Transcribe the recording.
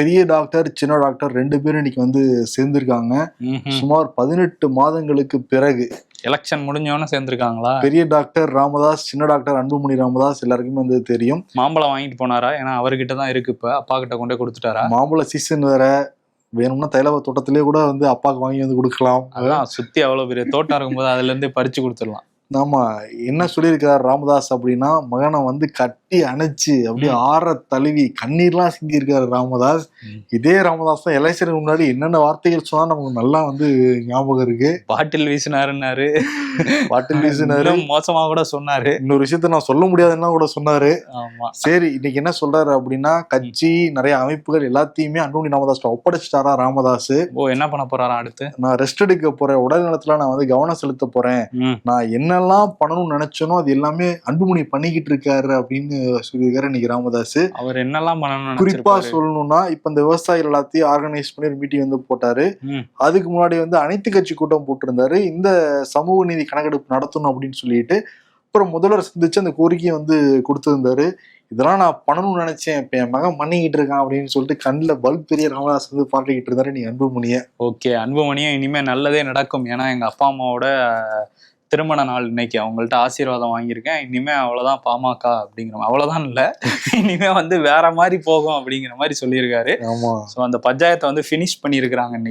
பெரிய டாக்டர் சின்ன டாக்டர் 2 பேரும் இன்னைக்கு வந்து சேர்ந்திருக்காங்க. சுமார் 18 மாதங்களுக்கு பிறகு எலெக்ஷன் முடிஞ்சவன சேர்ந்திருக்காங்களா? பெரிய டாக்டர் ராமதாஸ், சின்ன டாக்டர் அன்புமணி ராமதாஸ் எல்லாருக்குமே வந்து தெரியும். மாம்பழம் வாங்கிட்டு போனாரா? ஏன்னா அவர்கிட்ட தான் இருக்கு, இப்ப அப்பா கிட்ட கொண்டே கொடுத்துட்டாரா? மாம்பழ சீசன் வேற, வேணும்னா தைலவ தோட்டத்திலேயே கூட வந்து அப்பாவுக்கு வாங்கி வந்து கொடுக்கலாம். அதான் சுத்தி அவ்வளவு பெரிய தோட்டம் இருக்கும்போது அதுல இருந்தே பறிச்சு கொடுத்துடலாம். ஆமா, என்ன சொல்லியிருக்காரு ராமதாஸ் அப்படின்னா, மகனை வந்து கட்டி அணைச்சு அப்படியே ஆற தழுவி கண்ணீர்லாம் சிந்திருக்காரு ராமதாஸ். இதே ராமதாஸ் தான் எலெக்ஷனுக்கு முன்னாடி என்னென்ன வார்த்தைகள் சொன்னா நமக்கு நல்லா வந்து ஞாபகம் இருக்கு. பாட்டில் வீசினாருன்னாரு, பாட்டில் வீசினாரு, மோசமா கூட சொன்னாரு. இன்னொரு விஷயத்த நான் சொல்ல முடியாதுன்னா கூட சொன்னாரு. ஆமா, சரி, இன்னைக்கு என்ன சொல்றாரு அப்படின்னா, கட்சி நிறைய அமைப்புகள் எல்லாத்தையுமே அன்புமணி ராமதாஸ் ஒப்படைச்சிட்டாரா ராமதாஸ். என்ன பண்ண போறாரா அடுத்து? நான் ரெஸ்ட் எடுக்க போறேன், உடல் நலத்துல நான் வந்து கவனம் செலுத்த போறேன், நான் என்னெல்லாம் பண்ணணும்னு நினைச்சனோ அது எல்லாமே அன்புமணி பண்ணிக்கிட்டு இருக்காரு அப்படின்னு சொல்லியிருக்காரு இன்னைக்கு ராமதாஸ். அவர் என்னெல்லாம் பண்ணணும் குறிப்பா சொல்லணும்னா, இப்ப இந்த விவசாயிகள் எல்லாத்தையும் ஆர்கனைஸ் பண்ணி ஒரு மீட்டிங் வந்து போட்டாரு. அதுக்கு முன்னாடி வந்து அனைத்து கட்சி கூட்டம் போட்டிருந்தாரு, இந்த சமூக நீதி கணக்கெடுப்பு நடத்தணும் அப்படின்னு சொல்லிட்டு. அப்புறம் முதல்வர் சந்திச்சு அந்த கோரிக்கையை வந்து கொடுத்திருந்தாரு. இதெல்லாம் நான் பண்ணணும்னு நினைச்சேன், இப்ப என் மகன் பண்ணிக்கிட்டு இருக்கான் அப்படின்னு சொல்லிட்டு கண்ணில் பல்ப் பெரிய ராமதாஸ் வந்து பாட்டிக்கிட்டு இருந்தாரு நீ அன்புமணிய. ஓகே, அன்புமணியும் இனிமே நல்லதே நடக்கும். ஏன்னா எங்க அப்பா அம்மாவோட திருமண நாள் இன்னைக்கு, அவங்கள்ட்ட ஆசீர்வாதம் வாங்கியிருக்கேன். இனிமே அவ்வளவுதான் பாமக அப்படிங்கிற, அவ்வளவுதான் இல்ல, இனிமே வந்து வேற மாதிரி போகும் அப்படிங்கிற மாதிரி சொல்லியிருக்காரு. ஆமா, ஸோ அந்த பஞ்சாயத்தை வந்து ஃபினிஷ் பண்ணியிருக்கிறாங்க இன்னைக்கு.